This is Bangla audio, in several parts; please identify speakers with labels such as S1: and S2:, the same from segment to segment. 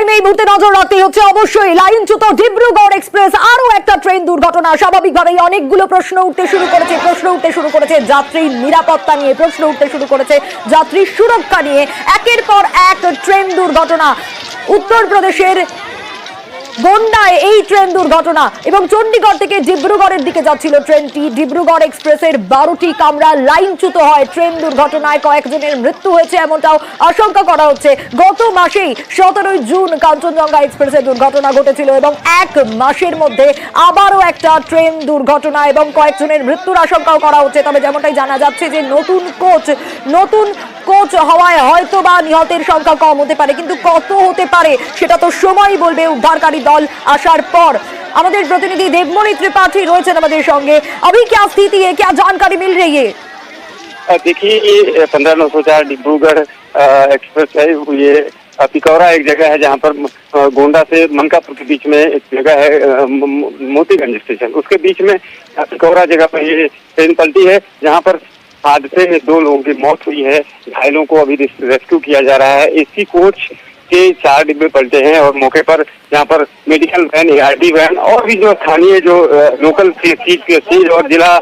S1: টাইমে এই মুহূর্তে নজর রাখতে হচ্ছে অবশ্যই লাইনচ্যুত ডিব্রুগড় এক্সপ্রেস আরো একটা ট্রেন দুর্ঘটনা। স্বাভাবিকভাবেই অনেকগুলো প্রশ্ন উঠতে শুরু করেছে যাত্রী নিরাপত্তা নিয়ে, প্রশ্ন উঠতে শুরু করেছে যাত্রী সুরক্ষা নিয়ে। একের পর এক ট্রেন দুর্ঘটনা, উত্তরপ্রদেশের গোন্ডায় এই ট্রেন দুর্ঘটনা এবং চণ্ডীগড় থেকে ডিব্রুগড়ের দিকে যাচ্ছিল ট্রেনটি। ডিব্রুগড় এক্সপ্রেসের 12টি কামরা লাইনচ্যুত হয়। ট্রেন দুর্ঘটনায় কয়েকজনের মৃত্যু হয়েছে এমনটাও আশঙ্কা করা হচ্ছে। গত মাসেই 17 জুন কাঞ্চনজঙ্ঘা এক্সপ্রেসের দুর্ঘটনা ঘটেছিল এবং এক মাসের মধ্যে আবারও একটা ট্রেন দুর্ঘটনা এবং কয়েকজনের মৃত্যুর আশঙ্কাও করা হচ্ছে। তবে যেমনটাই জানা যাচ্ছে যে নতুন কোচ হওয়ায় হয়তো বা নিহতের সংখ্যা কম হতে পারে, কিন্তু কত হতে পারে সেটা তো সময়ই বলবে উদ্ধারকারী দল আসার পর। আমাদের প্রতিনিধি দেবমণি ত্রিপাठी রয়েছেন আমাদের সঙ্গে। अभी क्या स्थिति है, क्या जानकारी मिल रही है?
S2: देखिए, ये 15/904 डिब्रूगढ़ एक्सप्रेस है। ये पिकौरा एक जगह है जहाँ पर गोंडा से मनकापुर के बीच में एक जगह है, मोतीगंज स्टेशन, उसके बीच में पिकौरा जगह पर ये ट्रेन पलटी है, जहाँ पर हादसे में 2 लोगों की मौत हुई है। घायलों को अभी रेस्क्यू किया जा रहा है। एसी कोच के 4 डिब्बे पलटे हैं और मौके पर यहाँ पर मेडिकल वैन, ART वैन और भी जो स्थानीय जो लोकल CHC और जिला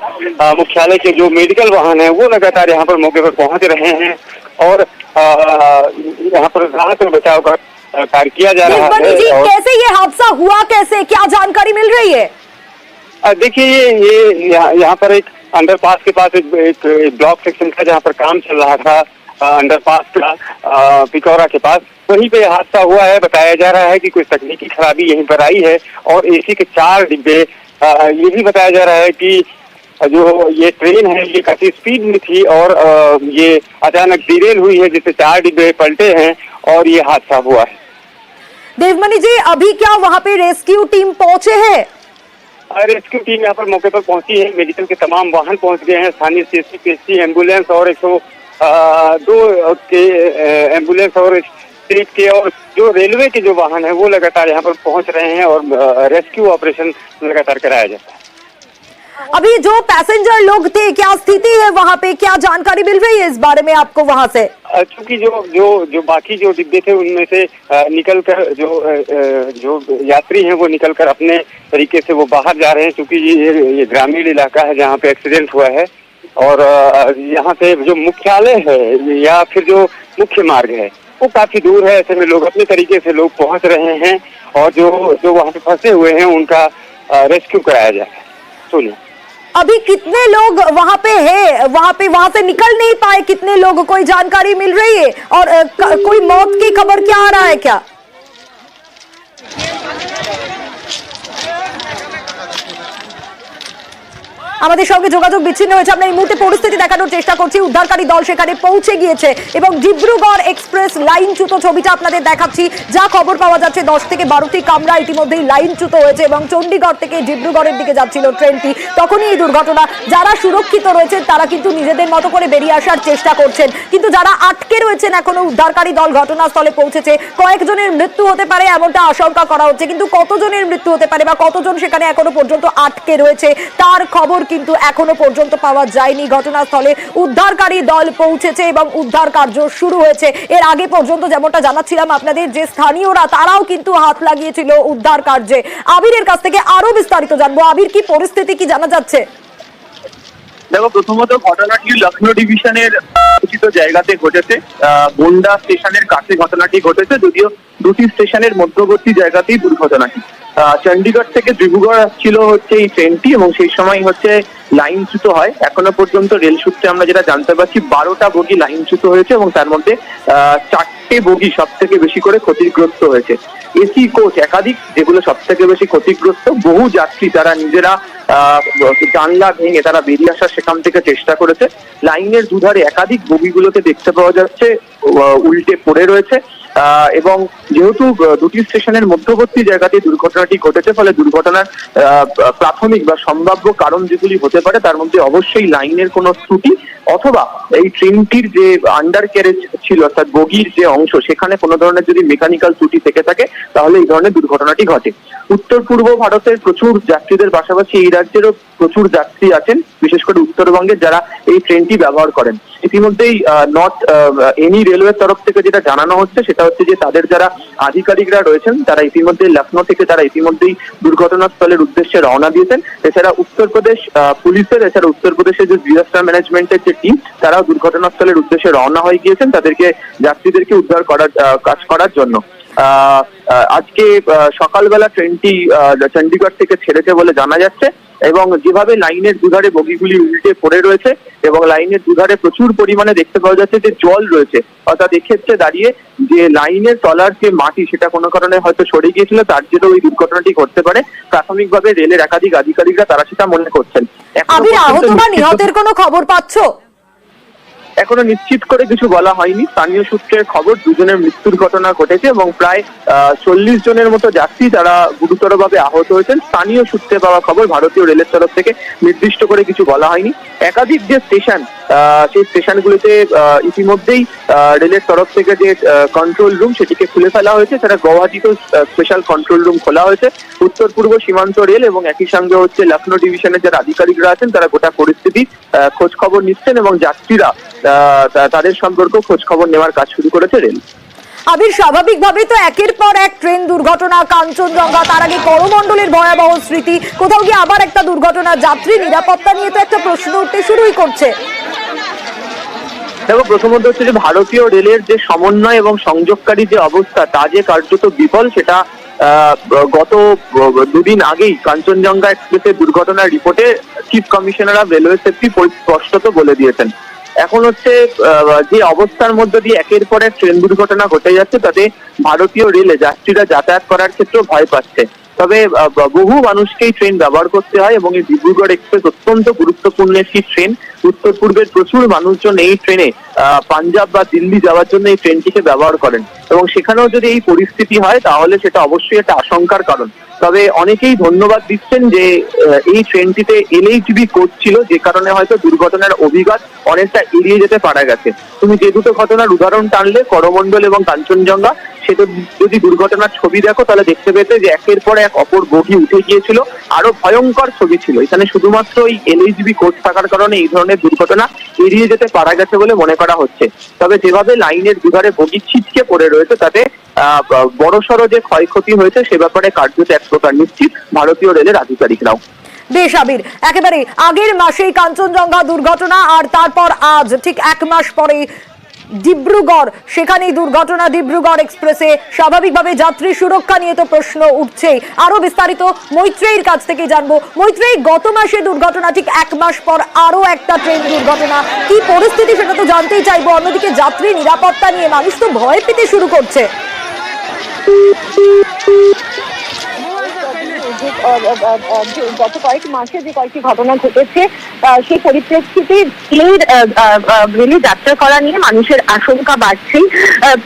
S2: मुख्यालय के जो मेडिकल वाहन है वो लगातार यहाँ पर मौके पर पहुंच रहे हैं और यहाँ पर राहत और बचाव का कार्य किया जा रहा है।
S1: कैसे ये हादसा हुआ, कैसे, क्या जानकारी मिल रही है?
S2: देखिए, ये यहाँ पर एक अंडरपास के पास एक ब्लॉक सेक्शन का जहाँ पर काम चल रहा था, अंडरपास का पिकौरा के पास, वहीं पे हादसा हुआ है। बताया जा रहा है कि कुछ तकनीकी खराबी यहीं पर आई है और एसी के 4 डिब्बे, ये भी बताया जा रहा है कि जो ये ट्रेन है ये काफी स्पीड में थी और ये अचानक डिरेल हुई है, जिससे 4 डिब्बे पलटे हैं और ये हादसा हुआ है।
S1: देवमणि जी, अभी क्या वहाँ पे रेस्क्यू टीम पहुंचे हैं?
S2: रेस्क्यू टीम यहाँ पर मौके पर पहुंची है। मेडिकल के तमाम वाहन पहुंच गए हैं। स्थानीय CHC, PHC एम्बुलेंस और 102 के एम्बुलेंस और स्टेट के और जो रेलवे के जो वाहन है वो लगातार यहाँ पर पहुंच रहे हैं और रेस्क्यू ऑपरेशन लगातार कराया जाता है।
S1: अभी जो पैसेंजर लोग थे, क्या स्थिति है वहाँ पे, क्या जानकारी मिल रही है इस बारे में आपको वहाँ से?
S2: चूंकि जो बाकी जो डिब्बे थे उनमें से निकलकर जो यात्री हैं वो निकलकर अपने तरीके से वो बाहर जा रहे हैं, क्योंकि ये ग्रामीण इलाका है जहाँ पे एक्सीडेंट हुआ है और यहाँ से जो मुख्यालय है या फिर जो मुख्य मार्ग है वो काफी दूर है। ऐसे में लोग अपने तरीके से लोग पहुंच रहे हैं और जो वहाँ पे फंसे हुए हैं उनका रेस्क्यू कराया जा रहा है। सुनिए,
S1: अभी कितने लोग वहाँ पे हैं, वहाँ से निकल नहीं पाए, कितने लोग, कोई जानकारी मिल रही है? और कोई मौत की खबर क्या आ रहा है क्या? আমাদের সঙ্গে যোগাযোগ বিচ্ছিন্ন হয়েছে। আমরা এই মুহূর্তে পরিস্থিতি দেখানোর চেষ্টা করছি। উদ্ধারকারী দল সেখানে পৌঁছে গিয়েছে এবং ডিব্রুগড় এক্সপ্রেস লাইনচ্যুত ছবিটা আপনাদের দেখাচ্ছি। যা খবর পাওয়া যাচ্ছে 10 থেকে 12টি কামরা ইতিমধ্যেই লাইনচ্যুত হয়েছে এবং চণ্ডীগড় থেকে ডিব্রুগড়ের দিকে যাচ্ছিল ট্রেনটি, তখনই এই দুর্ঘটনা। যারা সুরক্ষিত রয়েছেন তারা কিন্তু নিজেদের মতো করে বেরিয়ে আসার চেষ্টা করছেন, কিন্তু যারা আটকে রয়েছেন এখনো উদ্ধারকারী দল ঘটনাস্থলে পৌঁছেছে। কয়েকজনের মৃত্যু হতে পারে এমনটা আশঙ্কা করা হচ্ছে, কিন্তু কতজনের মৃত্যু হতে পারে বা কতজন সেখানে এখনো পর্যন্ত আটকে রয়েছে তার খবর কিন্তু এখনো পর্যন্ত পাওয়া যায়নি। ঘটনাস্থলে উদ্ধারকারী দল পৌঁছেছে এবং উদ্ধার কার্য শুরু হয়েছে। এর আগে পর্যন্ত যেমনটা জানাচ্ছিলাম আপনাদের, যে স্থানীয়রা তারাও কিন্তু হাত লাগিয়েছিল উদ্ধার কার্যে। আবিরের কাছ থেকে আরো বিস্তারিত জানবো। আবির, কি পরিস্থিতি, কি জানা যাচ্ছে?
S3: দেখো, প্রথমত ঘটনাটি লখনৌ ডিভিশনের উচিত জায়গাতে ঘটেছে। গোন্ডা স্টেশনের কাছে ঘটনাটি ঘটেছে, যদিও দুটি স্টেশনের মধ্যবর্তী জায়গাতেই দুর্ঘটনাটি। চণ্ডীগড় থেকে ডিব্রুগড় ছিল হচ্ছে এই ট্রেনটি এবং সেই সময় হচ্ছে লাইনচ্যুত হয়। এখনো পর্যন্ত রেল সূত্রে আমরা যেটা জানতে পারছি 12টা বগি লাইনচ্যুত হয়েছে এবং তার মধ্যে 4টে বগি সব থেকে বেশি করে ক্ষতিগ্রস্ত হয়েছে। এসি কোচ একাধিক, যেগুলো সব থেকে বেশি ক্ষতিগ্রস্ত। বহু যাত্রী তারা নিজেরা জানলা ভেঙে তারা বেরিয়ে আসার সেখান থেকে চেষ্টা করেছে। লাইনের দুধারে একাধিক বগিগুলোকে দেখতে পাওয়া যাচ্ছে উল্টে পড়ে রয়েছে এবং যেহেতু দুটি স্টেশনের মধ্যবর্তী জায়গাতে দুর্ঘটনাটি ঘটেছে, ফলে দুর্ঘটনার প্রাথমিক বা সম্ভাব্য কারণ যেগুলি হতে পারে তার মধ্যে অবশ্যই লাইনের কোনো ত্রুটি অথবা এই ট্রেনটির যে আন্ডার ক্যারেজ ছিল অর্থাৎ বগির যে অংশ সেখানে কোনো ধরনের যদি মেকানিক্যাল ত্রুটি থেকে থাকে তাহলে এই ধরনের দুর্ঘটনাটি ঘটে। উত্তর পূর্ব ভারতের প্রচুর যাত্রীদের পাশাপাশি এই রাজ্যেরও প্রচুর যাত্রী আছেন, বিশেষ করে উত্তরবঙ্গের, যারা এই ট্রেনটি ব্যবহার করেন। ইতিমধ্যেই নর্থ এনি রেলওয়ের তরফ থেকে যেটা জানানো হচ্ছে সেটা হচ্ছে যে তাদের যারা আধিকারিকরা রয়েছেন তারা ইতিমধ্যে লখনৌ থেকে তারা ইতিমধ্যেই দুর্ঘটনাস্থলের উদ্দেশ্যে রওনা দিয়েছেন। এছাড়া উত্তরপ্রদেশ পুলিশের, এছাড়া উত্তরপ্রদেশের যে ডিজাস্টার ম্যানেজমেন্টের যে টিম, তারাও দুর্ঘটনাস্থলের উদ্দেশ্যে রওনা হয়ে গিয়েছেন তাদেরকে যাত্রীদেরকে উদ্ধার করার কাজ করার জন্য। আজকে সকালবেলা ট্রেনটি চণ্ডীগড় থেকে ছেড়েছে বলে জানা যাচ্ছে, এবং যেভাবে লাইনের দুধারে বগিগুলি উল্টে পড়ে রয়েছে এবং লাইনের দুধারে প্রচুর পরিমাণে দেখতে পাওয়া যাচ্ছে যে জল রয়েছে, অর্থাৎ এক্ষেত্রে দাঁড়িয়ে যে লাইনের তলার যে মাটি সেটা কোনো কারণে হয়তো সরে গিয়েছিল, তার জন্য ওই দুর্ঘটনাটি ঘটতে পারে। প্রাথমিকভাবে রেলের একাধিক আধিকারিকরা তারা সেটা মনে করছেন।
S1: আহত বা নিহতের কোনো খবর পাচ্ছো?
S3: এখনো নিশ্চিত করে কিছু বলা হয়নি। স্থানীয় সূত্রের খবর দুজনের মৃত্যুর ঘটনা ঘটেছে এবং প্রায় 40 জনের মতো যাত্রী তারা গুরুতরভাবে আহত হয়েছেন। স্থানীয় সূত্রে পাওয়া খবর, ভারতীয় রেলের তরফ থেকে নির্দিষ্ট করে কিছু বলা হয়নি। একাধিক যে স্টেশন, সেই স্টেশনগুলিতে ইতিমধ্যেই রেলের তরফ থেকে যে কন্ট্রোল রুম সেটিকে খুলে ফেলা হয়েছে। সেটা গুয়াহাটিতেও স্পেশাল কন্ট্রোল রুম খোলা হয়েছে। উত্তর পূর্ব সীমান্ত রেল এবং একই সঙ্গে হচ্ছে লখনৌ ডিভিশনের যারা আধিকারিকরা আছেন তারা গোটা পরিস্থিতি খোঁজ খবর নিচ্ছেন এবং যাত্রীরা তাদের সম্পর্ক খোঁজ খবর নেওয়ার কাজ শুরু করেছে রেল।
S1: আবির, স্বাভাবিকভাবে তো একের পর এক ট্রেন দুর্ঘটনা, কাঞ্চনজঙ্ঘা, তার আগে করমণ্ডলের ভয়াবহ স্মৃতি, কোথাও গিয়ে আবার একটা দুর্ঘটনা, যাত্রী নিরাপত্তা নিয়ে তো একটা প্রশ্ন উঠতে শুরুই করছে।
S3: দেখো, প্রথমত হচ্ছে যে ভারতীয় রেলের যে সমন্বয় এবং সংযোগকারী যে অবস্থা তা যে কার্যত বিফল, সেটা গত দুদিন আগেই কাঞ্চনজঙ্ঘা এক্সপ্রেসের দুর্ঘটনার রিপোর্টে chief commissioner of railway safety স্পষ্টত বলে দিয়েছেন। এখন হচ্ছে যে অবস্থার মধ্যে দিয়ে একের পর এক ট্রেন দুর্ঘটনা ঘটে যাচ্ছে, তাতে ভারতীয় রেলে যাত্রীরা যাতায়াত করার ক্ষেত্রেও ভয় পাচ্ছে। তবে বহু মানুষকেই ট্রেন ব্যবহার করতে হয় এবং এই ডিব্রুগড় এক্সপ্রেস অত্যন্ত গুরুত্বপূর্ণ একটি ট্রেন। উত্তর পূর্বের প্রচুর মানুষজন এই ট্রেনে পাঞ্জাব বা দিল্লি যাওয়ার জন্য এই ট্রেনটিকে ব্যবহার করেন, এবং সেখানেও যদি এই পরিস্থিতি হয় তাহলে সেটা অবশ্যই একটা আশঙ্কার কারণ। তবে অনেকেই ধন্যবাদ দিচ্ছেন যে এই ট্রেনটিতে LHB কোচ ছিল, যে কারণে হয়তো দুর্ঘটনার অভিঘাত অনেকটা এড়িয়ে যেতে পারা গেছে। তুমি যে দুটো ঘটনার উদাহরণ টানলে, করমণ্ডল এবং কাঞ্চনজঙ্ঘা, সেটা যদি দুর্ঘটনার ছবি দেখো তাহলে দেখতে পেতে যে একের পর এক অপর বগি উঠে গিয়েছিল। আরো ভয়ঙ্কর ছবি ছিল। এখানে শুধুমাত্র এই LHB কোচ থাকার কারণে এই ধরনের দুর্ঘটনা এড়িয়ে যেতে পারা গেছে বলে মনে করা হচ্ছে। তবে যেভাবে লাইনের দুধারে বগি ছিটকে পড়ে রয়েছে তাতে বড়সড় যে ক্ষয়ক্ষতি হয়েছে সে ব্যাপারে কার্যত এক প্রকার নিশ্চিত ভারতীয় রেলের আধিকারিকরাও।
S1: বেশ আবির, একেবারে আগের মাসেই কাঞ্চনজঙ্ঘা দুর্ঘটনা, আর তারপর আজ ঠিক 1 মাস পরে ডিব্রুগড়, সেখানেই দুর্ঘটনা ডিব্রুগড় এক্সপ্রেসে। স্বাভাবিকভাবে যাত্রী সুরক্ষা নিয়ে তো প্রশ্ন উঠছে। আরো বিস্তারিত মৈত্রেয়ীর কাছ থেকে জানবো। মৈত্রেয়ী, গত মাসে দুর্ঘটনা, ঠিক 1 মাস পর আরো একটা ট্রেন দুর্ঘটনা, কি পরিস্থিতি সেটা তো জানতেই চাইবো। অন্যদিকে যাত্রী নিরাপত্তা নিয়ে মানুষ তো ভয় পেতে শুরু করছে।
S4: গত কয়েক মাসে যে কয়েকটি ঘটনা ঘটেছে সেই পরিপ্রেক্ষিতে রেলে যাত্রা করা নিয়ে মানুষের আশঙ্কা বাড়ছেই,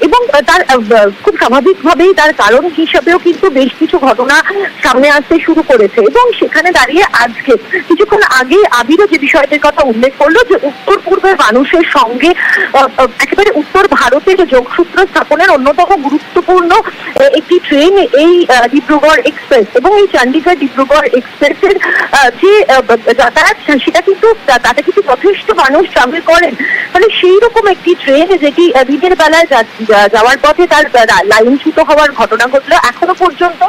S4: এবং তার খুব স্বাভাবিকভাবেই তার কারণ হিসাবেও কিন্তু বেশ কিছু ঘটনা সামনে আসতে শুরু করেছে। এবং সেখানে দাঁড়িয়ে আজকে কিছুক্ষণ আগে আবিরও যে বিষয়টির কথা উল্লেখ করলো, যে উত্তর পূর্বের মানুষের সঙ্গে একেবারে উত্তর ভারতের যোগসূত্র স্থাপনের অন্যতম গুরুত্বপূর্ণ একটি ট্রেন এই ডিব্রুগড় এক্সপ্রেস, এবং এই চণ্ডীগড় ডিব্রুগড় এক্সপ্রেসের যে যাতায়াত সেটা কিন্তু তাতে কিন্তু যথেষ্ট মানুষ ট্রাভেল করেন। মানে সেই রকম একটি ট্রেন যেটি দিনের বেলায় যাওয়ার পথে তার লাইনচ্যুত হওয়ার ঘটনা ঘটলো। এখনো পর্যন্ত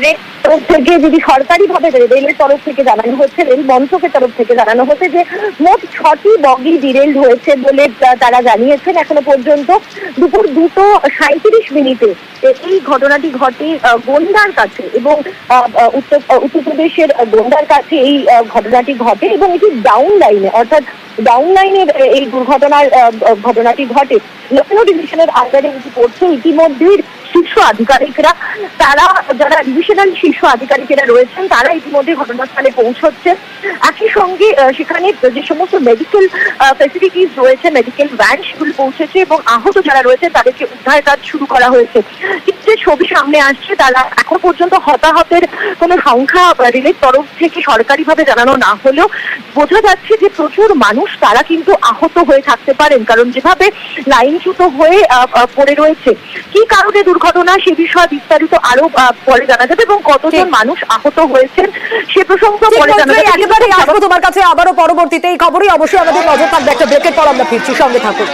S4: রেল তরফ থেকে, যদি সরকারি ভাবে রেলের তরফ থেকে জানানো হচ্ছে, রেল মন্ত্রকের তরফ থেকে জানানো হচ্ছে যে মোট 6টি বগি ডিরেল্ড হয়েছে বলে তারা জানিয়েছেন। এখনো পর্যন্ত দুপুর 2:37 এই ঘটনাটি ঘটে গোন্ডার কাছে, এবং উত্তরপ্রদেশের গোন্ডার কাছে এই ঘটনাটি ঘটে, এবং এটি ডাউন লাইনে, অর্থাৎ ডাউন লাইনের এই ঘটনাটি ঘটে। লখনৌ ডিভিশনের আন্ডারে এটি পড়ছে। ইতিমধ্যেই শীর্ষ আধিকারিকরা, তারা যারা ডিভিশনাল শীর্ষ আধিকারিকেরা রয়েছেন, তারা ইতিমধ্যে ঘটনাস্থলে পৌঁছচ্ছে। একই সঙ্গে সেখানে যে সমস্ত মেডিকেল ফেসিলিটিস রয়েছে, মেডিকেল ভ্যান, সেগুলো পৌঁছেছে, এবং আহত যারা রয়েছে তাদেরকে উদ্ধার কাজ শুরু করা হয়েছে। কিন্তু যে ছবি সামনে আসছে, তারা এখন পর্যন্ত হতাহতের কোনো সংখ্যা রেলের তরফ থেকে সরকারিভাবে জানানো না হলেও বোঝা যাচ্ছে যে প্রচুর মানুষ তারা কিন্তু আহত হয়ে থাকতে পারেন, কারণ যেভাবে লাইনচ্যুত হয়ে পড়ে রয়েছে। কি কারণে দুর্ঘটনা সে বিষয়ে বিস্তারিত আরো পরে জানা যাবে, এবং কতজন মানুষ আহত হয়েছেন সে প্রসঙ্গ পরে জানা যাবে।
S1: একেবারে আসবো তোমার কাছে আবারও পরবর্তীতে, এই খবরই অবশ্যই আমাদের নজর থাকবে। একটা ব্রেকের পর আমরা ফিরছি, সঙ্গে থাকুন।